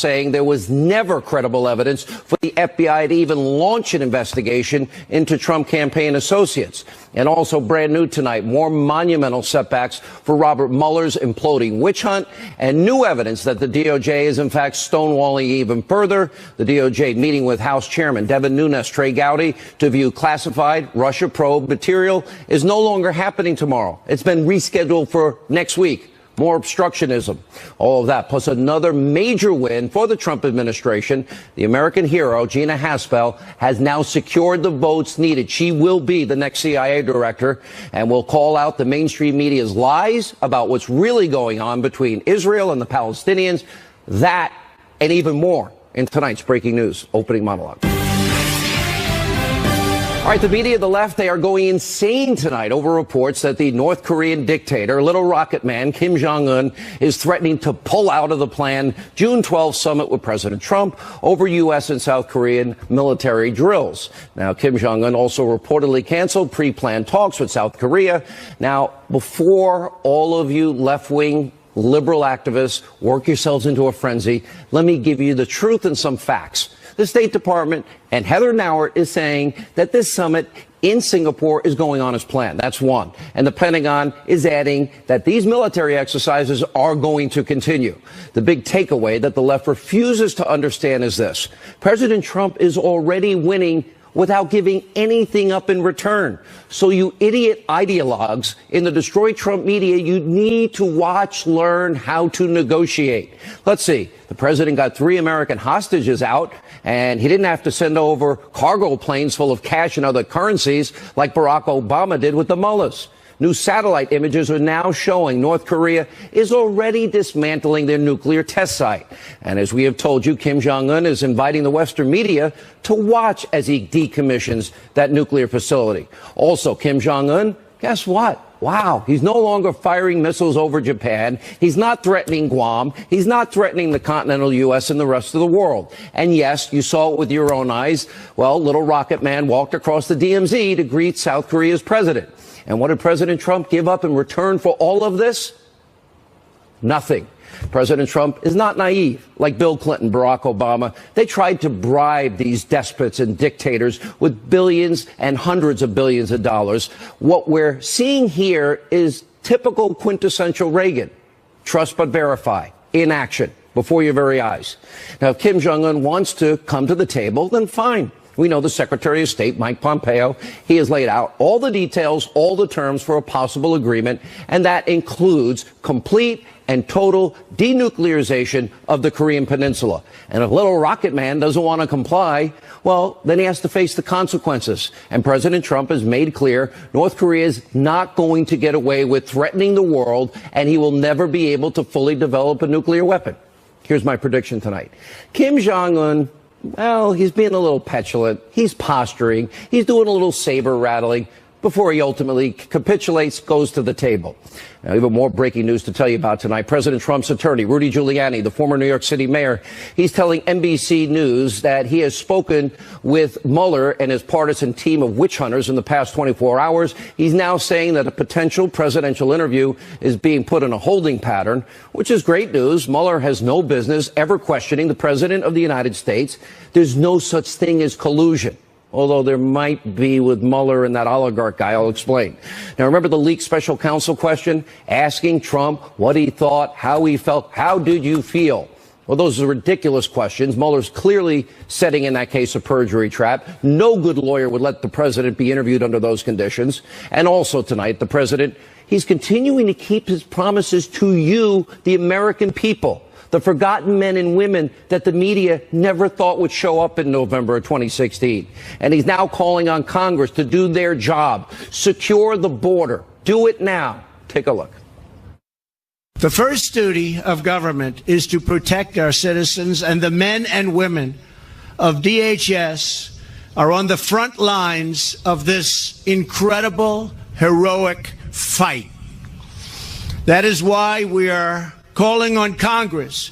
saying there was never credible evidence for the FBI to even launch an investigation into Trump campaign associates. And also brand new tonight, more monumental setbacks for Robert Mueller's imploding witch hunt and new evidence that the DOJ is in fact stonewalling even further. The DOJ meeting with House Chairman Devin Nunes, Trey Gowdy to view classified Russia probe material is no longer happening tomorrow. It's been rescheduled for next week. More obstructionism, all of that, plus another major win for the Trump administration. The American hero, Gina Haspel, has now secured the votes needed. She will be the next CIA director and will call out the mainstream media's lies about what's really going on between Israel and the Palestinians. That and even more in tonight's breaking news opening monologue. All right, the media of the left, they are going insane tonight over reports that the North Korean dictator, little rocket man, Kim Jong-un, is threatening to pull out of the planned June 12th summit with President Trump over U.S. and South Korean military drills. Now, Kim Jong-un also reportedly canceled pre-planned talks with South Korea. Now, before all of you left-wing liberal activists work yourselves into a frenzy, let me give you the truth and some facts. The State Department and Heather Nauert is saying that this summit in Singapore is going on as planned. That's one. And the Pentagon is adding that these military exercises are going to continue. The big takeaway that the left refuses to understand is this. President Trump is already winning without giving anything up in return. So you idiot ideologues in the Destroy Trump media, you need to watch, learn how to negotiate. Let's see. The president got 3 American hostages out, and he didn't have to send over cargo planes full of cash and other currencies like Barack Obama did with the mullahs. New satellite images are now showing North Korea is already dismantling their nuclear test site. And as we have told you, Kim Jong-un is inviting the Western media to watch as he decommissions that nuclear facility. Also, Kim Jong-un, guess what? Wow, he's no longer firing missiles over Japan. He's not threatening Guam. He's not threatening the continental U.S. and the rest of the world. And yes, you saw it with your own eyes. Well, little rocket man walked across the DMZ to greet South Korea's president. And what did President Trump give up in return for all of this? Nothing. President Trump is not naive like Bill Clinton, Barack Obama. They tried to bribe these despots and dictators with billions and hundreds of billions of dollars. What we're seeing here is typical quintessential Reagan. Trust but verify. In action. Before your very eyes. Now, if Kim Jong-un wants to come to the table, then fine. We know the Secretary of State, Mike Pompeo, he has laid out all the details, all the terms for a possible agreement, and that includes complete and total denuclearization of the Korean Peninsula. And if little rocket man doesn't want to comply, well, then he has to face the consequences. And President Trump has made clear North Korea is not going to get away with threatening the world, and he will never be able to fully develop a nuclear weapon. Here's my prediction tonight. Kim Jong-un, well, he's being a little petulant. He's posturing. He's doing a little saber rattling before he ultimately capitulates, goes to the table. Now, even more breaking news to tell you about tonight. President Trump's attorney, Rudy Giuliani, the former New York City mayor, he's telling NBC News that he has spoken with Mueller and his partisan team of witch hunters in the past 24 hours. He's now saying that a potential presidential interview is being put in a holding pattern, which is great news. Mueller has no business ever questioning the president of the United States. There's no such thing as collusion. Although there might be with Mueller and that oligarch guy. I'll explain. Now, remember the leaked special counsel question? Asking Trump what he thought, how he felt. How did you feel? Well, those are ridiculous questions. Mueller's clearly setting in that case a perjury trap. No good lawyer would let the president be interviewed under those conditions. And also tonight, the president, he's continuing to keep his promises to you, the American people. The forgotten men and women that the media never thought would show up in November of 2016. And he's now calling on Congress to do their job. Secure the border. Do it now. Take a look. The first duty of government is to protect our citizens, and the men and women of DHS are on the front lines of this incredible, heroic fight. That is why we are calling on Congress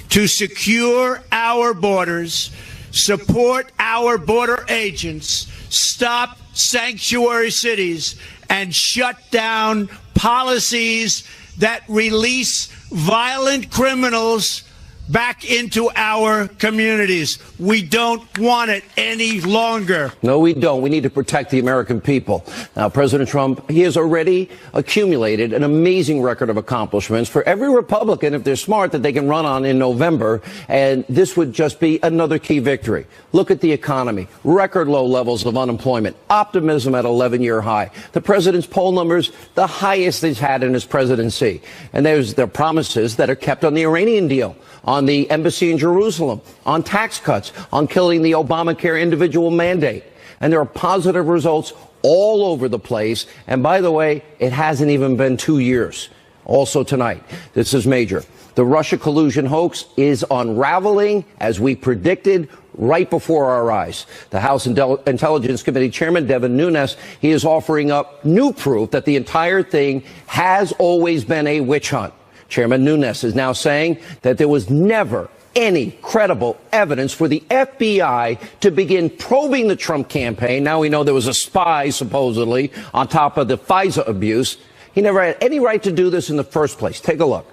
to secure our borders, support our border agents, stop sanctuary cities, and shut down policies that release violent criminals back into our communities. We don't want it any longer. No, we don't. We need to protect the American people. Now, President Trump, he has already accumulated an amazing record of accomplishments for every Republican, if they're smart, that they can run on in November. And this would just be another key victory. Look at the economy, record low levels of unemployment, optimism at 11-year high. The president's poll numbers, the highest he's had in his presidency. And there's their promises that are kept on the Iranian deal, on the embassy in Jerusalem, on tax cuts, on killing the Obamacare individual mandate. And there are positive results all over the place. And by the way, it hasn't even been 2 years. Also tonight, this is major. The Russia collusion hoax is unraveling, as we predicted, right before our eyes. The House Intelligence Committee Chairman Devin Nunes, he is offering up new proof that the entire thing has always been a witch hunt. Chairman Nunes is now saying that there was never any credible evidence for the FBI to begin probing the Trump campaign. Now we know there was a spy, supposedly, on top of the FISA abuse. He never had any right to do this in the first place. Take a look.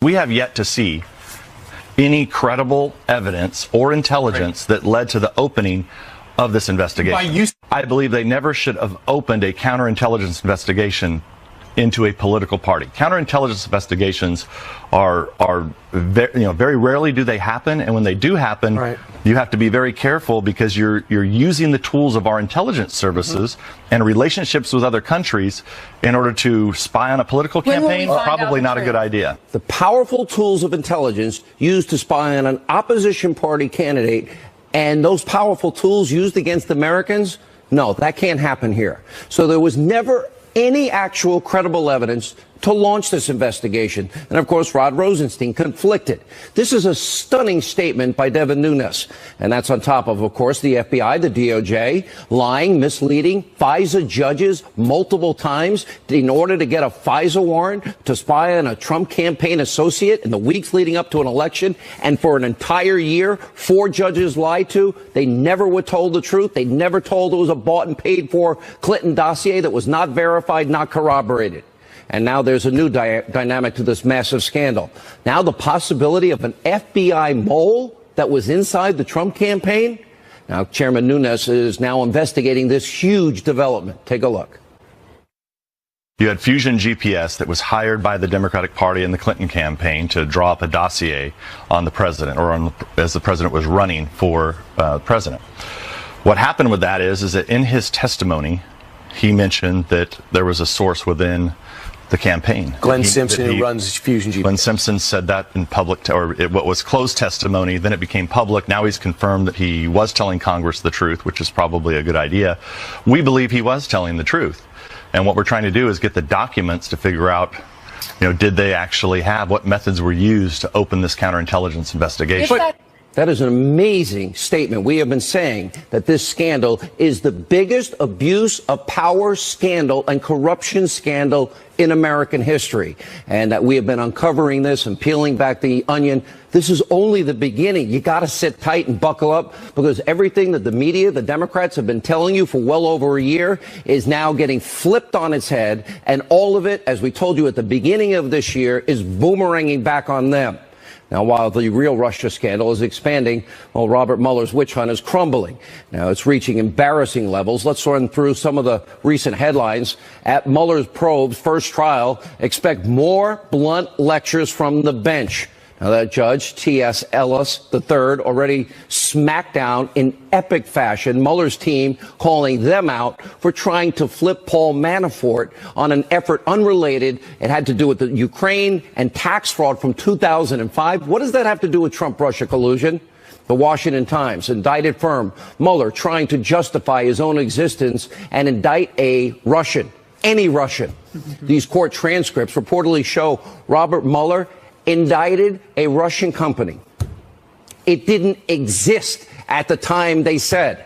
We have yet to see any credible evidence or intelligence that led to the opening of this investigation. I believe they never should have opened a counterintelligence investigation into a political party. Counterintelligence investigations are very rarely do they happen, and when they do happen, you have to be very careful because you're using the tools of our intelligence services and relationships with other countries in order to spy on a political campaign. Probably not a good idea. The powerful tools of intelligence used to spy on an opposition party candidate, and those powerful tools used against Americans, no, that can't happen here. So there was never any actual credible evidence to launch this investigation. And of course, Rod Rosenstein conflicted. This is a stunning statement by Devin Nunes. And that's on top of course, the FBI, the DOJ, lying, misleading FISA judges multiple times in order to get a FISA warrant to spy on a Trump campaign associate in the weeks leading up to an election. And for an entire year, 4 judges lied to. They never were told the truth. They never told it was a bought and paid for Clinton dossier that was not verified, not corroborated. And now there's a new dynamic to this massive scandal. Now the possibility of an FBI mole that was inside the Trump campaign. Now Chairman Nunes is now investigating this huge development. Take a look. You had Fusion GPS that was hired by the Democratic Party and the Clinton campaign to draw up a dossier on the president, or as the president was running for president. What happened with that is that in his testimony, he mentioned that there was a source within the campaign. Glenn Simpson, who runs Fusion GPS. Glenn Simpson said that in public, what was closed testimony, then it became public. Now he's confirmed that he was telling Congress the truth, which is probably a good idea. We believe he was telling the truth. And what we're trying to do is get the documents to figure out, did they actually have, what methods were used to open this counterintelligence investigation. That is an amazing statement. We have been saying that this scandal is the biggest abuse of power scandal and corruption scandal in American history, and that we have been uncovering this and peeling back the onion. This is only the beginning. You got to sit tight and buckle up, because everything that the media, the Democrats, have been telling you for well over a year is now getting flipped on its head, and all of it, as we told you at the beginning of this year, is boomeranging back on them. Now, while the real Russia scandal is expanding, Robert Mueller's witch hunt is crumbling. Now, it's reaching embarrassing levels. Let's run through some of the recent headlines. At Mueller's probe's first trial, expect more blunt lectures from the bench. Now, that judge, T.S. Ellis III, already smacked down in epic fashion Mueller's team, calling them out for trying to flip Paul Manafort on an effort unrelated. It had to do with the Ukraine and tax fraud from 2005. What does that have to do with Trump-Russia collusion? The Washington Times, indicted firm, Mueller trying to justify his own existence and indict a Russian, any Russian. These court transcripts reportedly show Robert Mueller indicted a Russian company. It didn't exist at the time, they said.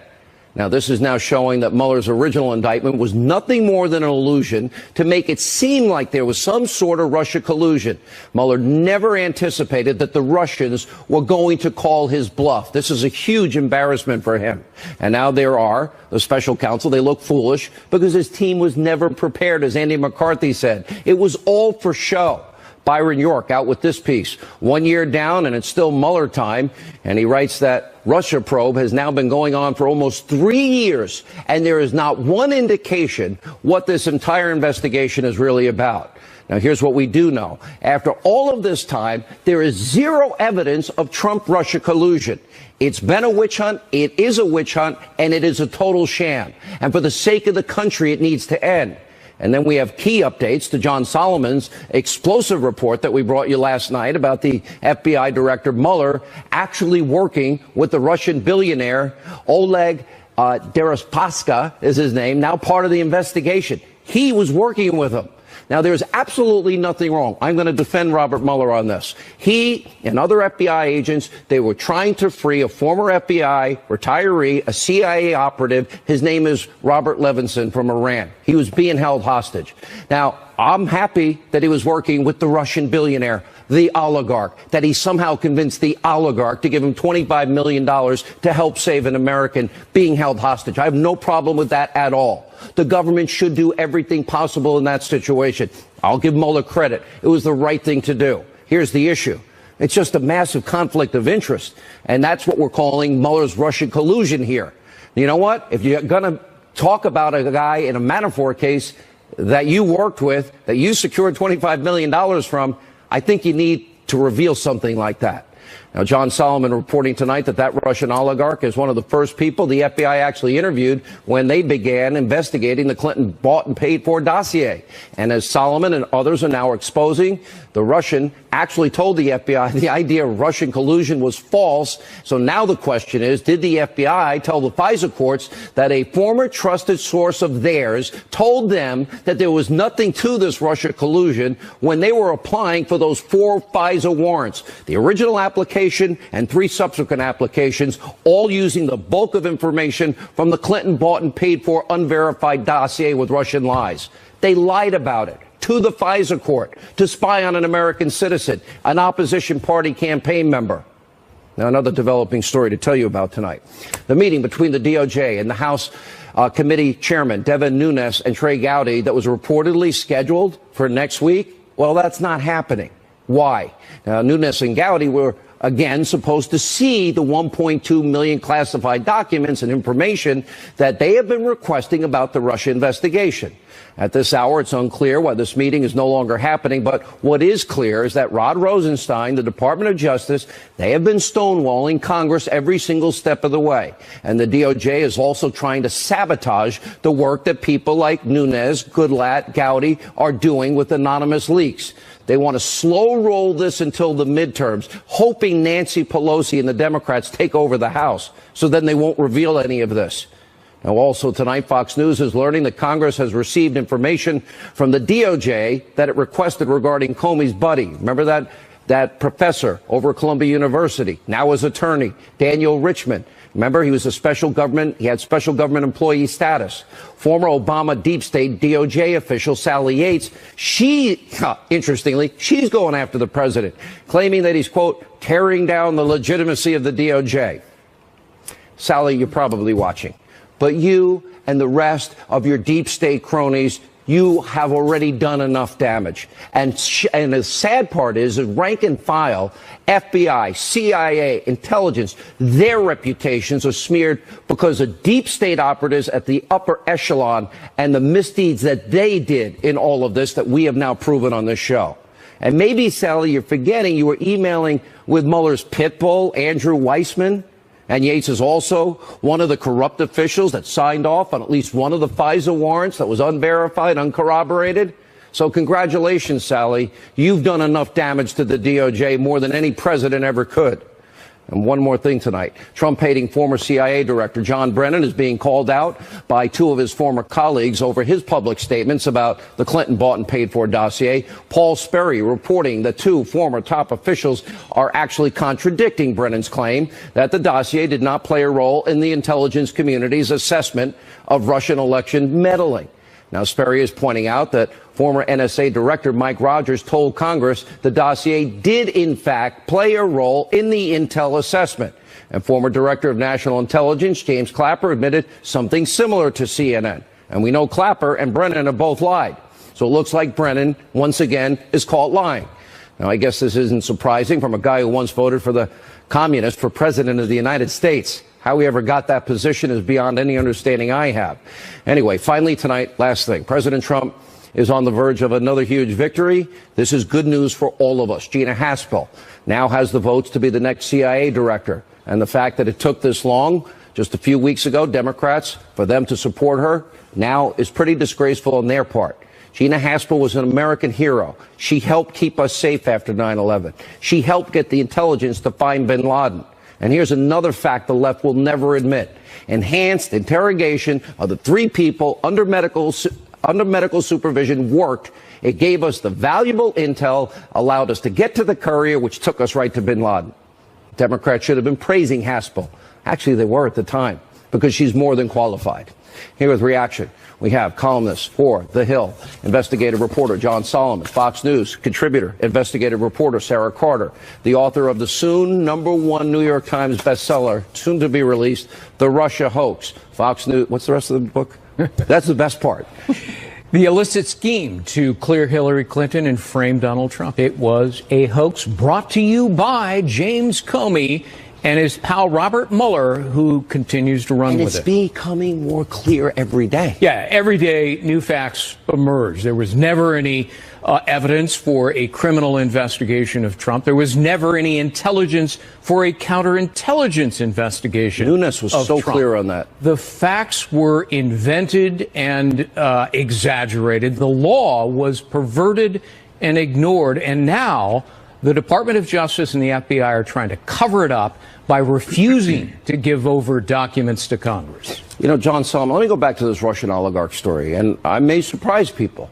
Now, this is now showing that Mueller's original indictment was nothing more than an illusion to make it seem like there was some sort of Russia collusion. Mueller never anticipated that the Russians were going to call his bluff. This is a huge embarrassment for him. And now the special counsel, they look foolish because his team was never prepared, as Andy McCarthy said. It was all for show. Byron York out with this piece. 1 year down and it's still Mueller time. And he writes that Russia probe has now been going on for almost 3 years, and there is not one indication what this entire investigation is really about. Now, here's what we do know. After all of this time, there is zero evidence of Trump-Russia collusion. It's been a witch hunt, it is a witch hunt, and it is a total sham. And for the sake of the country, it needs to end. And then we have key updates to John Solomon's explosive report that we brought you last night about the FBI Director Mueller actually working with the Russian billionaire Oleg Deripaska is his name, now part of the investigation. He was working with him. Now, there's absolutely nothing wrong. I'm going to defend Robert Mueller on this. He and other FBI agents, they were trying to free a former FBI retiree, a CIA operative. His name is Robert Levinson from Iran. He was being held hostage. Now, I'm happy that he was working with the Russian billionaire, the oligarch, that he somehow convinced the oligarch to give him $25 million to help save an American being held hostage. I have no problem with that at all. The government should do everything possible in that situation. I'll give Mueller credit. It was the right thing to do. Here's the issue. It's just a massive conflict of interest. And that's what we're calling Mueller's Russian collusion here. You know what? If you're going to talk about a guy in a Manafort case that you worked with, that you secured $25 million from, I think you need to reveal something like that. Now, John Solomon reporting tonight that Russian oligarch is one of the first people the FBI actually interviewed when they began investigating the Clinton bought and paid for dossier. And as Solomon and others are now exposing, the Russian actually told the FBI the idea of Russian collusion was false. So now the question is, did the FBI tell the FISA courts that a former trusted source of theirs told them that there was nothing to this Russia collusion when they were applying for those 4 FISA warrants? The original application and 3 subsequent applications, all using the bulk of information from the Clinton bought and paid for unverified dossier with Russian lies. They lied about it to the FISA court to spy on an American citizen, an opposition party campaign member. Now, another developing story to tell you about tonight. The meeting between the DOJ and the House Committee Chairman Devin Nunes and Trey Gowdy that was reportedly scheduled for next week, well, that's not happening. Why? Now, Nunes and Gowdy were again supposed to see the 1.2 million classified documents and information that they have been requesting about the Russia investigation. At this hour, it's unclear why this meeting is no longer happening, but what is clear is that Rod Rosenstein, the Department of Justice, they have been stonewalling Congress every single step of the way. And the DOJ is also trying to sabotage the work that people like Nunes, Goodlatte, Gowdy are doing with anonymous leaks. They want to slow roll this until the midterms, hoping Nancy Pelosi and the Democrats take over the House, so then they won't reveal any of this. Now, also tonight, Fox News is learning that Congress has received information from the DOJ that it requested regarding Comey's buddy. Remember that professor over at Columbia University, now his attorney, Daniel Richman. Remember, he was he had special government employee status. Former Obama deep state DOJ official Sally Yates, interestingly, she's going after the president, claiming that he's, quote, tearing down the legitimacy of the DOJ. Sally, you're probably watching. But you and the rest of your deep state cronies, you have already done enough damage. And the sad part is rank and file, FBI, CIA, intelligence, their reputations are smeared because of deep state operatives at the upper echelon and the misdeeds that they did in all of this that we have now proven on this show. And maybe, Sally, you're forgetting you were emailing with Mueller's pit bull, Andrew Weissman. And Yates is also one of the corrupt officials that signed off on at least one of the FISA warrants that was unverified, uncorroborated. So congratulations, Sally. You've done enough damage to the DOJ, more than any president ever could. And one more thing tonight. Trump-hating former CIA director John Brennan is being called out by 2 of his former colleagues over his public statements about the Clinton bought and paid for dossier. Paul Sperry reporting that 2 former top officials are actually contradicting Brennan's claim that the dossier did not play a role in the intelligence community's assessment of Russian election meddling. Now, Sperry is pointing out that former NSA Director Mike Rogers told Congress the dossier did, in fact, play a role in the intel assessment. And former Director of National Intelligence James Clapper admitted something similar to CNN. And we know Clapper and Brennan have both lied. So it looks like Brennan, once again, is caught lying. Now, I guess this isn't surprising from a guy who once voted for the communist for president of the United States. How he ever got that position is beyond any understanding I have. Anyway, finally tonight, last thing. President Trump is on the verge of another huge victory. This is good news for all of us. Gina Haspel now has the votes to be the next CIA director. And the fact that it took this long, just a few weeks ago, Democrats, for them to support her, now is pretty disgraceful on their part. Gina Haspel was an American hero. She helped keep us safe after 9/11. She helped get the intelligence to find bin Laden. And here's another fact the left will never admit. Enhanced interrogation of the 3 people under medical supervision worked. It gave us the valuable intel, allowed us to get to the courier, which took us right to bin Laden. Democrats should have been praising Haspel. Actually, they were at the time, because she's more than qualified. Here with reaction, we have columnist for The Hill, investigative reporter John Solomon, Fox News contributor, investigative reporter Sarah Carter, the author of the soon #1 New York Times bestseller, soon to be released, The Russia Hoax. Fox News, what's the rest of the book? That's the best part. The illicit scheme to clear Hillary Clinton and frame Donald Trump. It was a hoax brought to you by James Comey and his pal Robert Mueller, who continues to run with it. And it's becoming more clear every day. Yeah, every day new facts emerge. There was never any evidence for a criminal investigation of Trump. There was never any intelligence for a counterintelligence investigation. Nunes was so Trump. clear on that. The facts were invented and exaggerated. The law was perverted and ignored. And now the Department of Justice and the FBI are trying to cover it up by refusing to give over documents to Congress. You know, John Solomon, let me go back to this Russian oligarch story, and I may surprise people.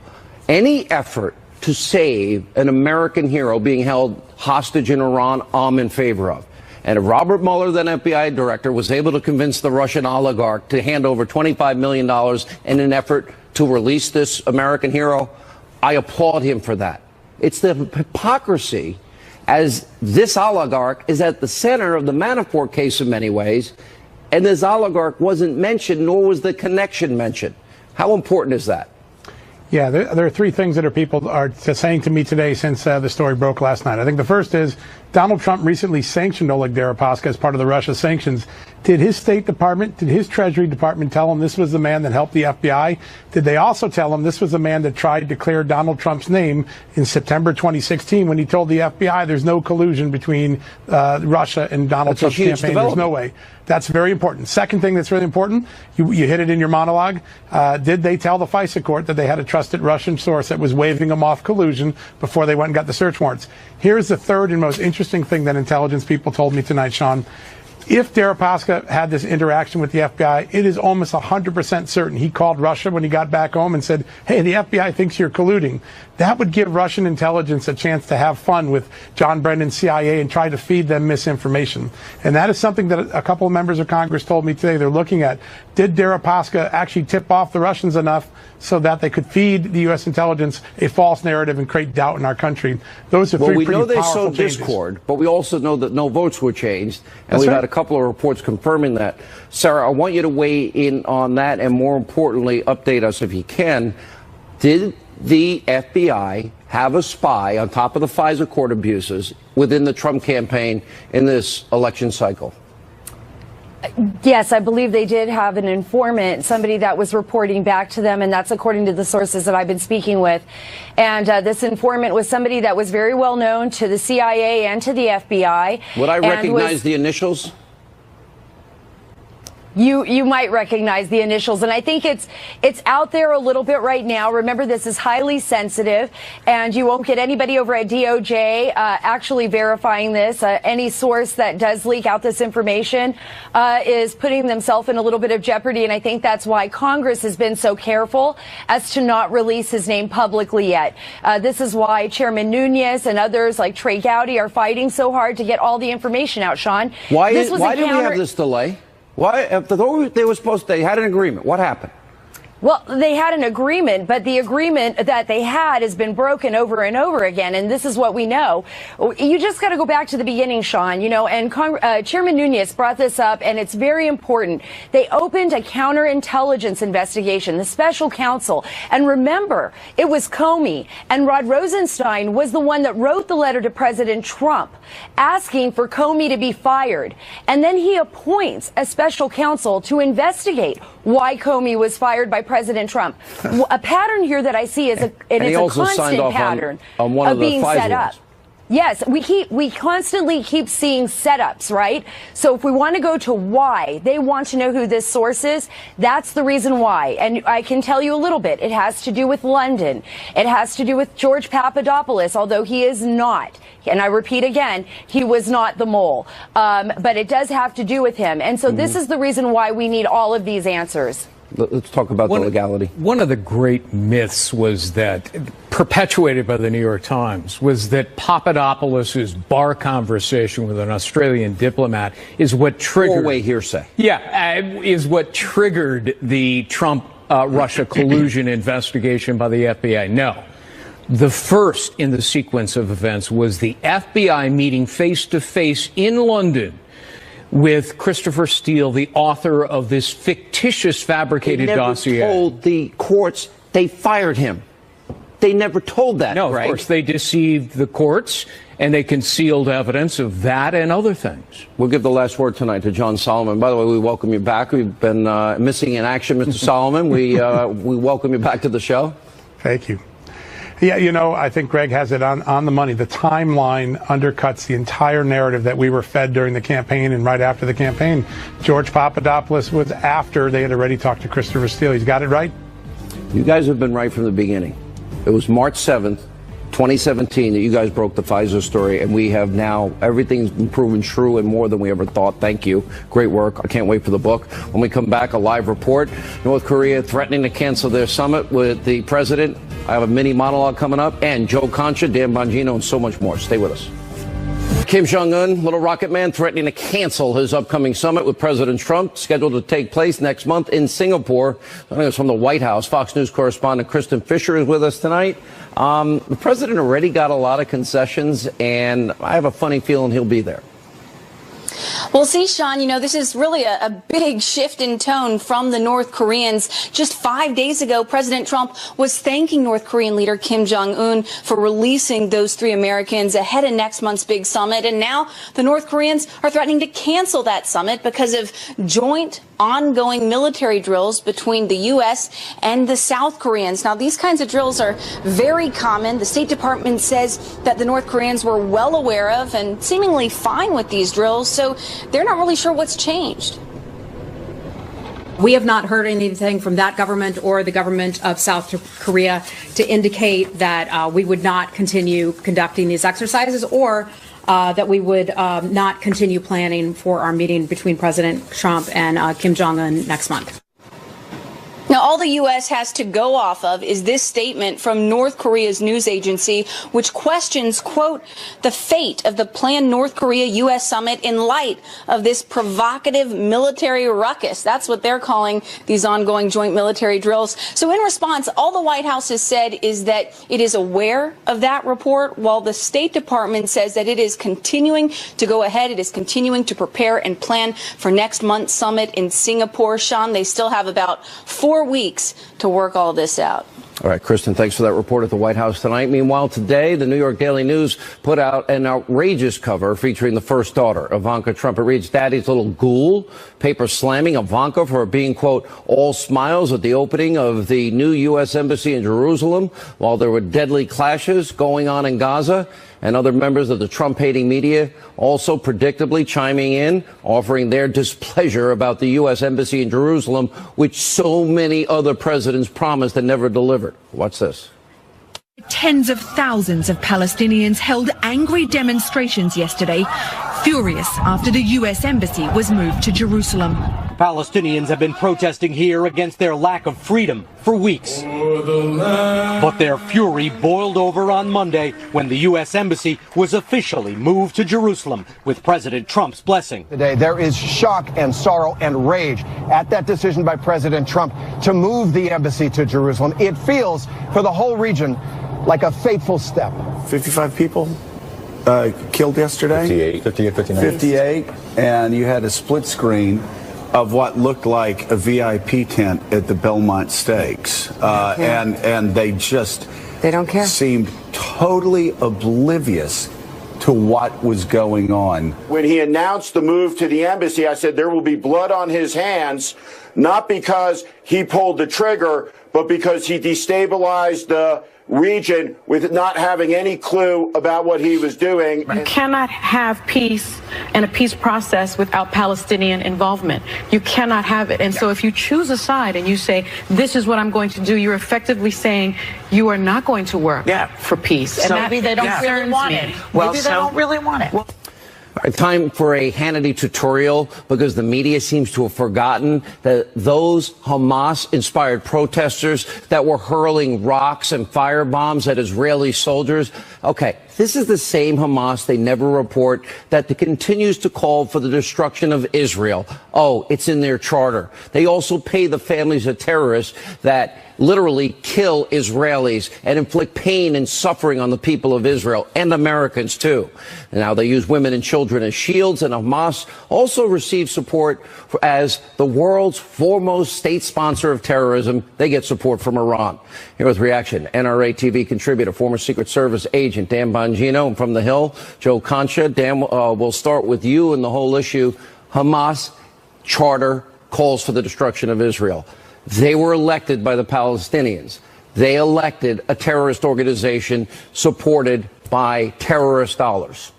Any effort to save an American hero being held hostage in Iran, I'm in favor of. And if Robert Mueller, then FBI director, was able to convince the Russian oligarch to hand over $25 million in an effort to release this American hero, I applaud him for that. It's the hypocrisy, as this oligarch is at the center of the Manafort case in many ways, and this oligarch wasn't mentioned, nor was the connection mentioned. How important is that? Yeah, there are 3 things that people are saying to me today since the story broke last night. I think the first is Donald Trump recently sanctioned Oleg Deripaska as part of the Russia sanctions. Did his State Department, did his Treasury Department tell him this was the man that helped the FBI? Did they also tell him this was the man that tried to clear Donald Trump's name in September 2016 when he told the FBI there's no collusion between Russia and Donald Trump's campaign? There's no way. That's very important. Second thing that's really important, you hit it in your monologue. Did they tell the FISA court that they had a trusted Russian source that was waving them off collusion before they went and got the search warrants? Here's the third and most interesting thing that intelligence people told me tonight, Sean. If Deripaska had this interaction with the FBI, it is almost 100% certain he called Russia when he got back home and said, hey, the FBI thinks you're colluding. That would give Russian intelligence a chance to have fun with John Brennan's CIA and try to feed them misinformation. And that is something that a couple of members of Congress told me today they're looking at. Did Deripaska actually tip off the Russians enough so that they could feed the U.S. intelligence a false narrative and create doubt in our country? Those are 3 pretty powerful changes. We know they sowed discord, but we also know that no votes were changed. And we've had a couple of reports confirming that. Sarah, I want you to weigh in on that and, more importantly, update us if you can. Did the FBI have a spy on top of the FISA court abuses within the Trump campaign in this election cycle? Yes, I believe they did have an informant, somebody that was reporting back to them, and that's according to the sources that I've been speaking with. And this informant was somebody that was very well known to the CIA and to the FBI. Would I recognize the initials? You might recognize the initials, and I think it's out there a little bit right now. Remember, this is highly sensitive, and you won't get anybody over at DOJ actually verifying this. Any source that does leak out this information is putting themselves in a little bit of jeopardy, and I think that's why Congress has been so careful as to not release his name publicly yet. This is why Chairman Nunes and others like Trey Gowdy are fighting so hard to get all the information out, Sean. Why did we have this delay? Why, if they were supposed to, they had an agreement. What happened? Well, they had an agreement, but the agreement that they had has been broken over and over again, and this is what we know. You just got to go back to the beginning, Sean, and Chairman Nunes brought this up, and it's very important. They opened a counterintelligence investigation, the special counsel, and remember, it was Comey, and Rod Rosenstein was the one that wrote the letter to President Trump asking for Comey to be fired, and then he appoints a special counsel to investigate why Comey was fired by President Trump. A pattern here that I see is a constant pattern of being set up. Yes, we constantly keep seeing setups, right? So if we want to go to why, they want to know who this source is. That's the reason why. And I can tell you a little bit. It has to do with London. It has to do with George Papadopoulos, although he is not. And I repeat again, he was not the mole. But it does have to do with him. And so this is the reason why we need all of these answers. Let's talk about the legality. One of the great myths was that, perpetuated by the New York Times, was that Papadopoulos' bar conversation with an Australian diplomat is what triggered... Four-way hearsay. Yeah, is what triggered the Trump-Russia collusion investigation by the FBI. No. The first in the sequence of events was the FBI meeting face-to-face in London with Christopher Steele, the author of this fictitious fabricated dossier. They never told the courts they fired him. They never told that, No, Greg. Of course, they deceived the courts, and they concealed evidence of that and other things. We'll give the last word tonight to John Solomon. By the way, we welcome you back. We've been missing in action, Mr. Solomon. We welcome you back to the show. Thank you. Yeah, I think Greg has it on the money. The timeline undercuts the entire narrative that we were fed during the campaign and right after the campaign. George Papadopoulos was after they had already talked to Christopher Steele. He's got it right. You guys have been right from the beginning. It was March 7th, 2017 that you guys broke the Pfizer story, and we have now, everything's been proven true and more than we ever thought. Thank you. Great work. I can't wait for the book. When we come back, a live report. North Korea threatening to cancel their summit with the president. I have a mini monologue coming up, and Joe Concha, Dan Bongino, and so much more. Stay with us. Kim Jong-un, little rocket man, threatening to cancel his upcoming summit with President Trump, scheduled to take place next month in Singapore. I think it's from the White House. Fox News correspondent Kristen Fisher is with us tonight. The president already got a lot of concessions, and I have a funny feeling he'll be there. Well, see, Sean, this is really a big shift in tone from the North Koreans. Just 5 days ago, President Trump was thanking North Korean leader Kim Jong-un for releasing those 3 Americans ahead of next month's big summit. And now the North Koreans are threatening to cancel that summit because of joint ongoing military drills between the U.S. and the South Koreans. Now, these kinds of drills are very common. The State Department says that the North Koreans were well aware of and seemingly fine with these drills, so they're not really sure what's changed. We have not heard anything from that government or the government of South Korea to indicate that we would not continue conducting these exercises or that we would not continue planning for our meeting between President Trump and Kim Jong-un next month. Now, all the U.S. has to go off of is this statement from North Korea's news agency, which questions, quote, the fate of the planned North Korea-U.S. summit in light of this provocative military ruckus. That's what they're calling these ongoing joint military drills. So in response, all the White House has said is that it is aware of that report, while the State Department says that it is continuing to go ahead. It is continuing to prepare and plan for next month's summit in Singapore. Sean, they still have about 4 weeks to work all this out. All right, Kristen, thanks for that report at the White House tonight. Meanwhile, today, the New York Daily News put out an outrageous cover featuring the first daughter, Ivanka Trump. It reads, Daddy's little ghoul, paper slamming Ivanka for being, quote, all smiles at the opening of the new U.S. Embassy in Jerusalem while there were deadly clashes going on in Gaza. And other members of the Trump-hating media also predictably chiming in, offering their displeasure about the U.S. Embassy in Jerusalem, which so many other presidents promised and never delivered. Watch this. Tens of thousands of Palestinians held angry demonstrations yesterday, furious after the U.S. Embassy was moved to Jerusalem. Palestinians have been protesting here against their lack of freedom for weeks. But their fury boiled over on Monday when the U.S. Embassy was officially moved to Jerusalem with President Trump's blessing. Today, there is shock and sorrow and rage at that decision by President Trump to move the embassy to Jerusalem. It feels, for the whole region, like a fateful step. 55 people killed yesterday. 58, and you had a split screen of what looked like a VIP tent at the Belmont Stakes, and they don't care. Seemed totally oblivious to what was going on. When he announced the move to the embassy, I said there will be blood on his hands, not because he pulled the trigger, but because he destabilized the region with not having any clue about what he was doing. You cannot have peace and a peace process without Palestinian involvement. You cannot have it. And so if you choose a side and you say, this is what I'm going to do, you're effectively saying you are not going to work for peace. And maybe they don't really want it. Maybe they don't really want it. All right, time for a Hannity tutorial, because the media seems to have forgotten that those Hamas-inspired protesters that were hurling rocks and firebombs at Israeli soldiers, okay, this is the same Hamas they never report that continues to call for the destruction of Israel. Oh, it's in their charter. They also pay the families of terrorists that literally kill Israelis and inflict pain and suffering on the people of Israel and Americans too. And now they use women and children as shields, and Hamas also receives support as the world's foremost state sponsor of terrorism. They get support from Iran. Here with reaction, NRA TV contributor, former Secret Service agent Dan Bongino, and from the Hill, Joe Concha. Dan, we'll start with you and the whole issue. Hamas charter calls for the destruction of Israel. They were elected by the Palestinians. They elected a terrorist organization supported by terrorist dollars.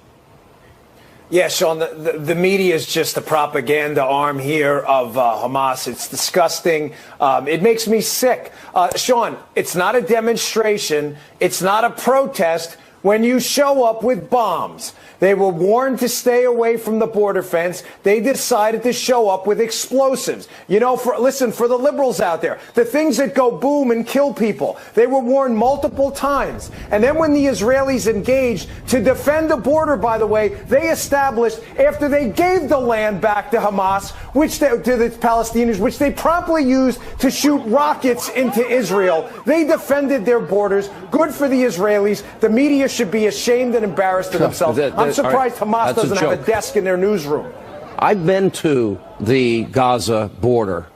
Yeah, Sean, the media is just a propaganda arm here of Hamas. It's disgusting. It makes me sick. Sean, it's not a demonstration. It's not a protest when you show up with bombs. They were warned to stay away from the border fence. They decided to show up with explosives. You know, listen, for the liberals out there, the things that go boom and kill people, they were warned multiple times. And then when the Israelis engaged to defend the border, by the way, they established, after they gave the land back to Hamas, to the Palestinians, which they promptly used to shoot rockets into Israel, they defended their borders. Good for the Israelis. The media should be ashamed and embarrassed of themselves. I'm surprised Hamas doesn't have a desk in their newsroom. I've been to the Gaza border.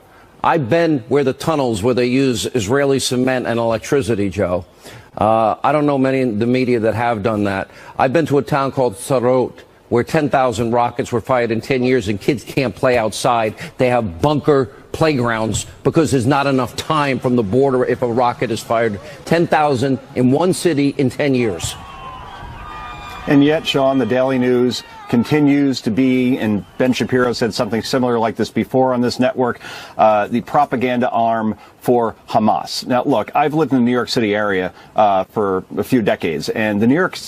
I've been where the tunnels where they use Israeli cement and electricity, Joe. I don't know many in the media that have done that. I've been to a town called Sarot, where 10,000 rockets were fired in 10 years and kids can't play outside. They have bunker playgrounds because there's not enough time from the border if a rocket is fired. 10,000 in one city in 10 years. And yet, Sean, the Daily News continues to be, and Ben Shapiro said something similar like this before on this network, the propaganda arm for Hamas. Now, look, I've lived in the New York City area for a few decades, and the New York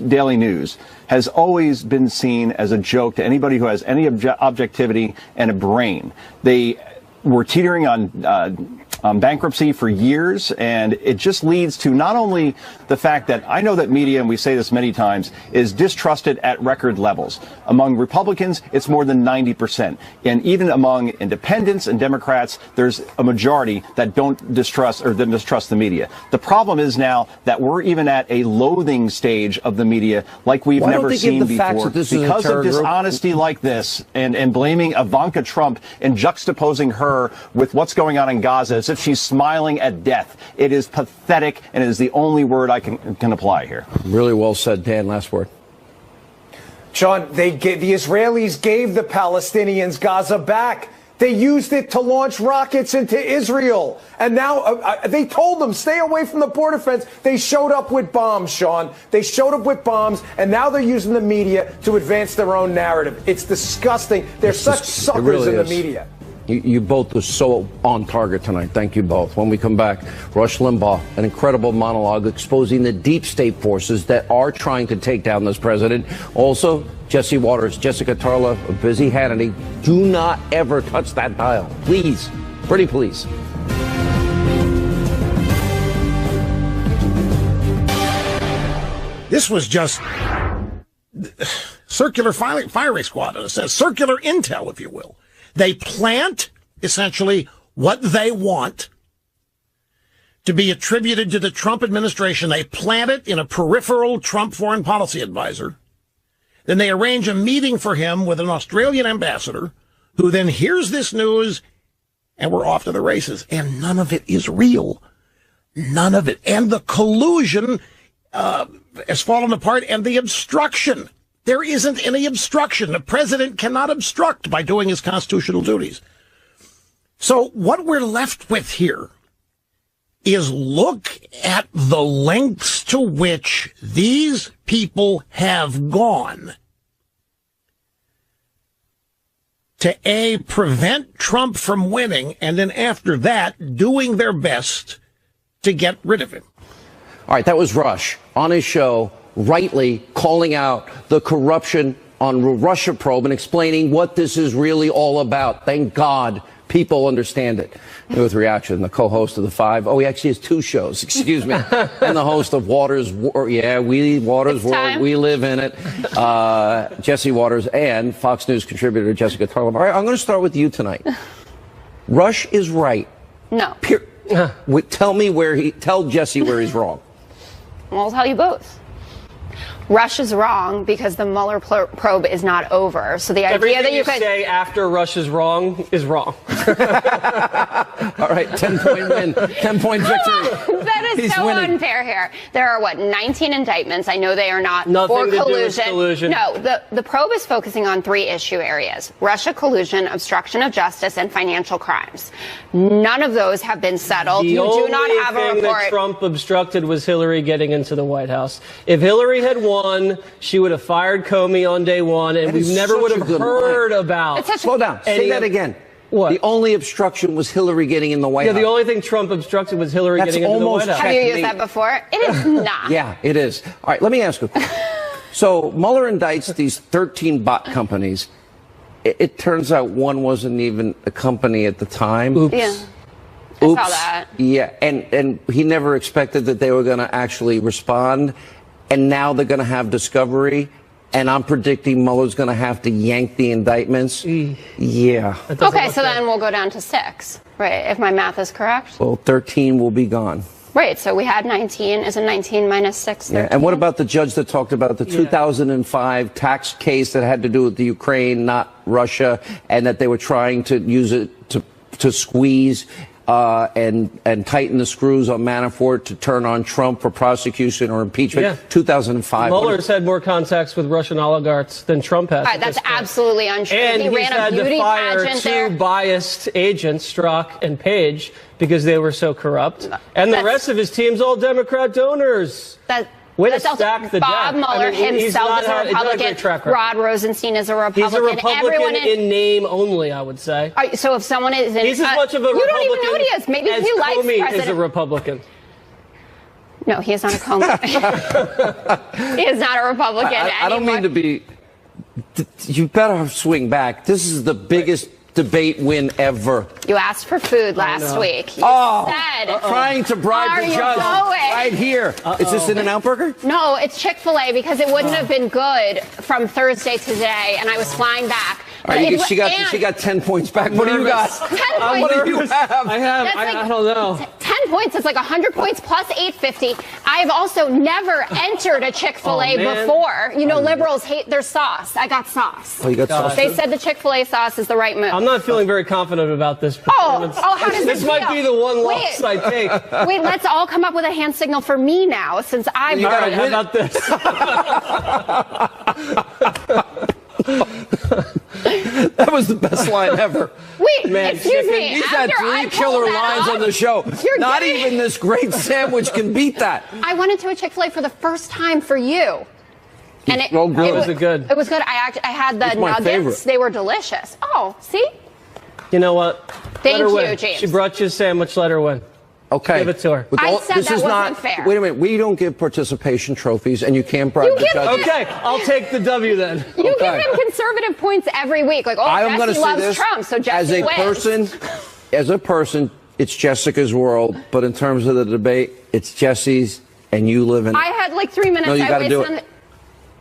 Daily News has always been seen as a joke to anybody who has any objectivity and a brain. They were teetering on bankruptcy for years, and it just leads to not only the fact that I know that media, and we say this many times, is distrusted at record levels. Among Republicans, it's more than 90%. And even among independents and Democrats, there's a majority that don't distrust the media. The problem is now that we're even at a loathing stage of the media like we've never seen before. Because of dishonesty like this and blaming Ivanka Trump and juxtaposing her with what's going on in Gaza as if she's smiling at death. It is pathetic, and it is the only word I can apply here. Really well said, Dan. Last word. Sean, the Israelis gave the Palestinians Gaza back. They used it to launch rockets into Israel. And now they told them, stay away from the border fence. They showed up with bombs, Sean. They showed up with bombs, and now they're using the media to advance their own narrative. It's disgusting. They're such suckers in the media. You both were so on target tonight. Thank you both. When we come back, Rush Limbaugh, an incredible monologue exposing the deep state forces that are trying to take down this president. Also, Jesse Waters, Jessica Tarla, busy Hannity. Do not ever touch that dial. Please. Pretty please. This was just circular firing squad, in a sense, circular intel, if you will. They plant, essentially, what they want to be attributed to the Trump administration. They plant it in a peripheral Trump foreign policy advisor. Then they arrange a meeting for him with an Australian ambassador who then hears this news, and we're off to the races. And none of it is real. None of it. And the collusion has fallen apart, and the obstruction. There isn't any obstruction. The president cannot obstruct by doing his constitutional duties. So what we're left with here is look at the lengths to which these people have gone to prevent Trump from winning, and then after that, doing their best to get rid of him. All right, that was Rush on his show, rightly calling out the corruption on the Russia probe and explaining what this is really all about. Thank God people understand it. With reaction, the co-host of The Five. Oh, he actually has two shows, excuse me. And the host of Waters, Waters World, we live in it. Jesse Waters and Fox News contributor Jessica Tarla. All right, I'm going to start with you tonight. Rush is right. No. Tell Jesse where he's wrong. I'll tell you both. Rush is wrong because the Mueller probe is not over. So the idea that you could say after Rush is wrong is wrong. All right, 10-point win, 10-point victory. That is He's so winning. unfair here. There are 19 indictments. I know they are not Nothing for to do with collusion. collusion. No, the probe is focusing on 3 issue areas: Russia collusion, obstruction of justice, and financial crimes. None of those have been settled. You do not have a The only thing report. that Trump obstructed was Hillary getting into the White House. If Hillary had won, she would have fired Comey on day one, and we never would have heard about. Slow down. Say that again. What? The only obstruction was Hillary getting in the White House. The only thing Trump obstructed was Hillary getting into the White House. Have you used that before? It is not. Yeah, it is. All right, let me ask you a question. So Mueller indicts these 13 bot companies. It turns out one wasn't even a company at the time. Oops. Yeah. I Oops. saw that. Yeah, and he never expected that they were going to actually respond. And now they're going to have discovery. And I'm predicting Mueller's going to have to yank the indictments. Yeah. Okay, so then we'll go down to 6, right? If my math is correct. Well, 13 will be gone. Right, so we had 19. Is it 19 minus 6? Yeah. And what about the judge that talked about the 2005 tax case that had to do with the Ukraine, not Russia, and that they were trying to use it to squeeze and tighten the screws on Manafort to turn on Trump for prosecution or impeachment? Yeah. 2005. Mueller's had more contacts with Russian oligarchs than Trump has. All right, that's absolutely untrue. And he he's ran a had beauty to fire pageant 2 there. biased agents, Strzok and Page, because they were so corrupt. And the rest of his team's all Democrat donors. Way to stack the Bob deck. Mueller himself is a Republican. Rod Rosenstein is a Republican. He's a Republican Everyone in name only, I would say. All right, so if someone is in, He's as much of a you Republican don't even know what he is. Maybe as he likes Comey president. is a Republican. No, he is not a Comey. He is not a Republican. I don't mean to be. You better swing back. This is the biggest debate win ever. You asked for food last week. You said, trying to bribe Are the you judge going? right here. Is this In-N-Out Burger? No, it's Chick-fil-A because it wouldn't have been good from Thursday to today, and I was flying back. All right, she got 10 points back. What do you got? 10 points. What do you have? I don't know. 10 points is like 100 points plus 850. I have also never entered a Chick-fil-A before. You know, liberals hate their sauce. I got sauce. Oh, you got sauce? They said the Chick-fil-A sauce is the right move. I'm not feeling very confident about this performance. How does this it might feel? be the one Wait. loss I take. Wait, let's all come up with a hand signal for me now, since I've All right, how about this? That was the best line ever. Wait, Man, excuse me. He's had after I 3 killer pulled that lines off, on the show. You're Not getting- even this great sandwich can beat that. I went into a Chick-fil-A for the first time for you. And it, good. Was it good? It was good. I had the It's my nuggets. favorite. They were delicious. Oh, see? You know what? Thank Let her you, win. James. She brought you a sandwich. Let her win. Okay. Give it to her. I said this that is wasn't not fair. Wait a minute. We don't give participation trophies, and you can't bribe You the give- judges. Okay, I'll take the W then. You give Okay. him conservative points every week. Like, oh, I'm going to Jesse say loves this Trump, so Jesse wins. as a person, it's Jessica's world. But in terms of the debate, it's Jesse's, and you live in it. I had like 3 minutes. No, you I got to do wasted it.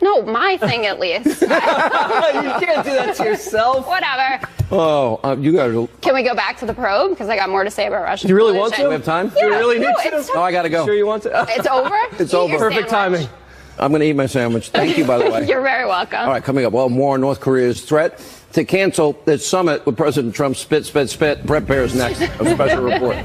No, my thing at least. You can't do that to yourself. Whatever. Oh, you got to. Can we go back to the probe? Because I got more to say about Russia. Do you really want to? Do we have time? Yeah, Do you really need no, to? it's No, I got to go. Sure you want to? It's over? It's Eat over. your Perfect sandwich. timing. I'm going to eat my sandwich. Thank you, by the way. You're very welcome. All right, coming up. Well, more on North Korea's threat to cancel its summit with President Trump. Spit, spit, spit. Brett Baer's next. A special report.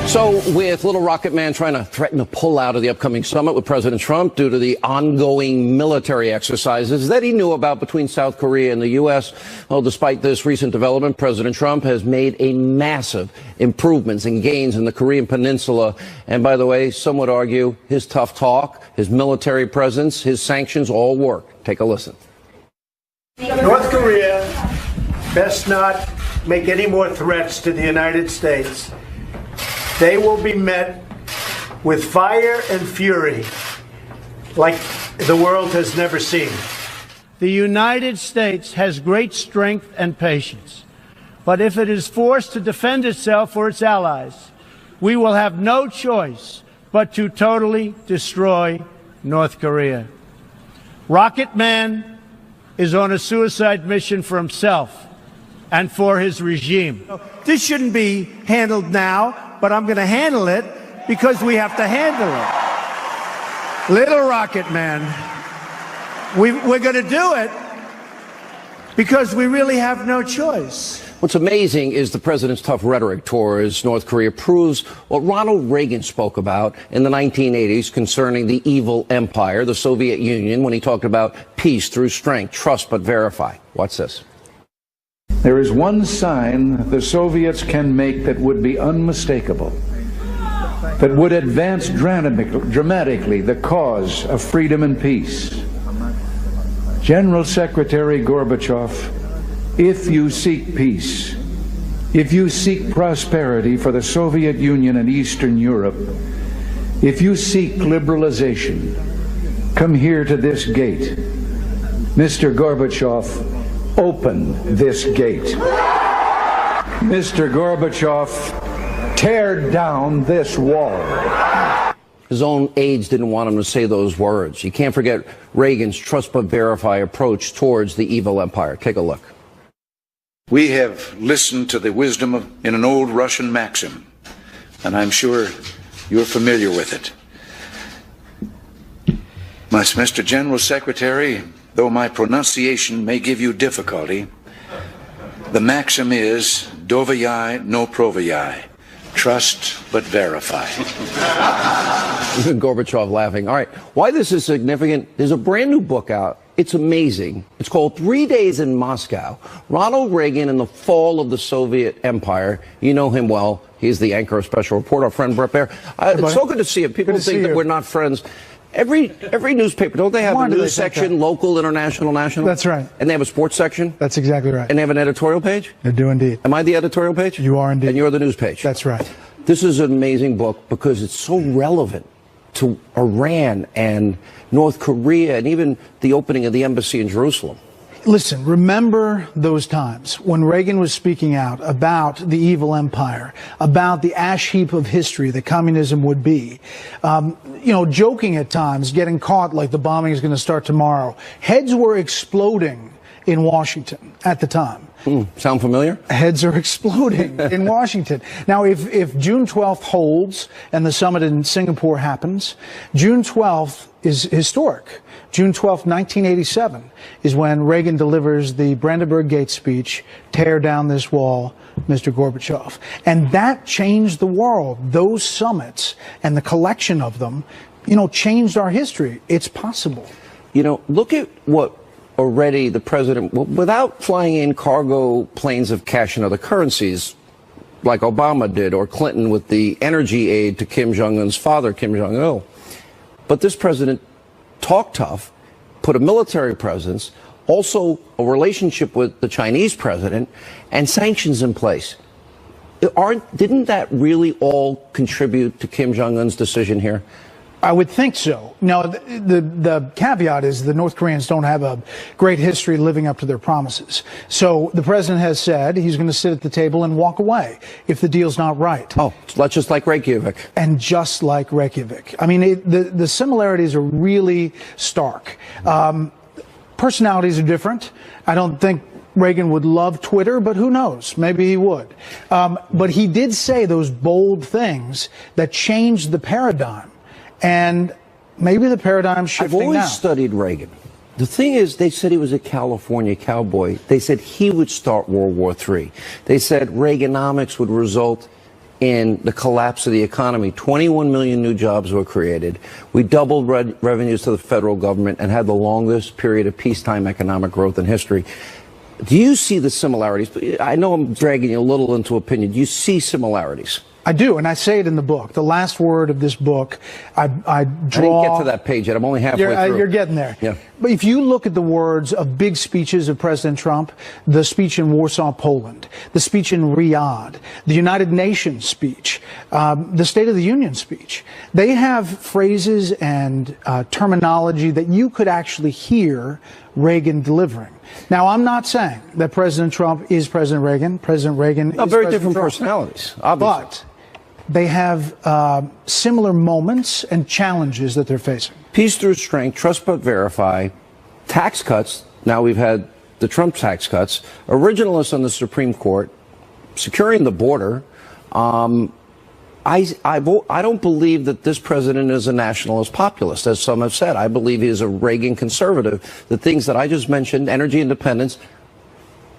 So, with Little Rocket Man trying to threaten to pull out of the upcoming summit with President Trump due to the ongoing military exercises that he knew about between South Korea and the U.S., well, despite this recent development, President Trump has made a massive improvements and gains in the Korean Peninsula. And by the way, some would argue his tough talk, his military presence, his sanctions all work. Take a listen. North Korea best not make any more threats to the United States. They will be met with fire and fury like the world has never seen. The United States has great strength and patience, but if it is forced to defend itself or its allies, we will have no choice but to totally destroy North Korea. Rocket Man is on a suicide mission for himself and for his regime. This shouldn't be handled now, but I'm going to handle it because we have to handle it. Little Rocket Man, we're going to do it because we really have no choice. What's amazing is the president's tough rhetoric towards North Korea proves what Ronald Reagan spoke about in the 1980s concerning the evil empire, the Soviet Union, when he talked about peace through strength, trust but verify. Watch this. There is one sign the Soviets can make that would be unmistakable, that would advance dramatically the cause of freedom and peace. General Secretary Gorbachev, if you seek peace, if you seek prosperity for the Soviet Union and Eastern Europe, if you seek liberalization, come here to this gate. Mr. Gorbachev, open this gate. Mr. Gorbachev, tear down this wall. His own aides didn't want him to say those words. You can't forget Reagan's trust but verify approach towards the evil empire. Take a look. We have listened to the wisdom in an old Russian maxim, and I'm sure you're familiar with it. Mr. General Secretary, though my pronunciation may give you difficulty, the maxim is dovayai no provayai. Trust but verify. Gorbachev laughing. All right. Why this is significant, there's a brand new book out. It's amazing. It's called 3 Days in Moscow. Ronald Reagan and the Fall of the Soviet Empire. You know him well. He's the anchor of Special Report, our friend Brett Baer. It's so good to see him. People think that we're not friends. Every newspaper, don't they have a news section, local, international, national? That's right. And they have a sports section? That's exactly right. And they have an editorial page? They do indeed. Am I the editorial page? You are indeed. And you're the news page? That's right. This is an amazing book because it's so relevant to Iran and North Korea and even the opening of the embassy in Jerusalem. Listen, remember those times when Reagan was speaking out about the evil empire, about the ash heap of history that communism would be, joking at times, getting caught like the bombing is going to start tomorrow. Heads were exploding in Washington at the time. Sound familiar? Heads are exploding in Washington. Now, if June 12th holds and the summit in Singapore happens, June 12th is historic. June 12th, 1987 is when Reagan delivers the Brandenburg Gate speech, tear down this wall, Mr. Gorbachev. And that changed the world. Those summits and the collection of them, changed our history. It's possible. Look at what already the president, without flying in cargo planes of cash and other currencies, like Obama did, or Clinton with the energy aid to Kim Jong-un's father, Kim Jong-il. But this president talked tough, put a military presence, also a relationship with the Chinese president, and sanctions in place. Didn't that really all contribute to Kim Jong-un's decision here? I would think so. Now, the caveat is the North Koreans don't have a great history living up to their promises. So the president has said he's going to sit at the table and walk away if the deal's not right. Oh, that's just like Reykjavik. And just like Reykjavik. I mean, the similarities are really stark. Personalities are different. I don't think Reagan would love Twitter, but who knows? Maybe he would. But he did say those bold things that changed the paradigm. And maybe the paradigm's shifting now. I've always studied Reagan. The thing is, they said he was a California cowboy. They said he would start World War III. They said Reaganomics would result in the collapse of the economy. 21 million new jobs were created. We doubled revenues to the federal government and had the longest period of peacetime economic growth in history. Do you see the similarities? I know I'm dragging you a little into opinion. Do you see similarities? I do, and I say it in the book. The last word of this book, I draw... I didn't get to that page yet. I'm only halfway through. You're getting there. Yeah. But if you look at the words of big speeches of President Trump, the speech in Warsaw, Poland, the speech in Riyadh, the United Nations speech, the State of the Union speech, they have phrases and terminology that you could actually hear Reagan delivering. Now, I'm not saying that President Trump is President Reagan. President Reagan is very President different Trump. personalities, obviously. But they have similar moments and challenges that they're facing. Peace through strength, trust but verify, tax cuts. Now we've had the Trump tax cuts, originalists on the Supreme Court, securing the border. I don't believe that this president is a nationalist populist, as some have said. I believe he is a Reagan conservative. The things that I just mentioned, energy independence,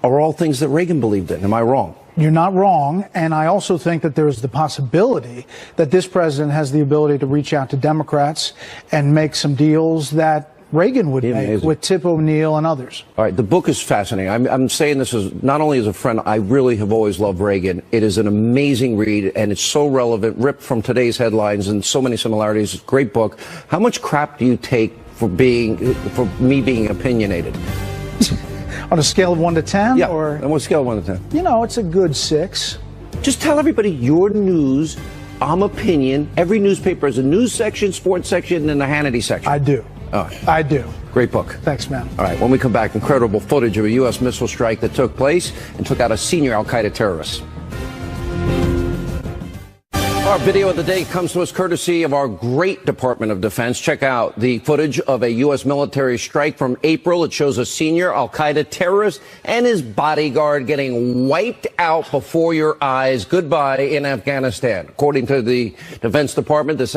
are all things that Reagan believed in. Am I wrong? You're not wrong, and I also think that there's the possibility that this president has the ability to reach out to Democrats and make some deals that Reagan would make with Tip O'Neill and others. All right, the book is fascinating. I'm saying this as not only as a friend, I really have always loved Reagan. It is an amazing read, and it's so relevant, ripped from today's headlines and so many similarities. It's a great book. How much crap do you take for me being opinionated? On a scale of 1 to 10? Yeah, or on a scale of 1 to 10. You know, it's a good 6. Just tell everybody your news, I'm opinion. Every newspaper has a news section, sports section, and a Hannity section. I do. Oh. I do. Great book. Thanks, man. All right, when we come back, incredible footage of a U.S. missile strike that took place and took out a senior al-Qaeda terrorist. Our video of the day comes to us courtesy of our great Department of Defense. Check out the footage of a U.S. military strike from April. It shows a senior al-Qaeda terrorist and his bodyguard getting wiped out before your eyes. Goodbye in Afghanistan. According to the Defense Department, this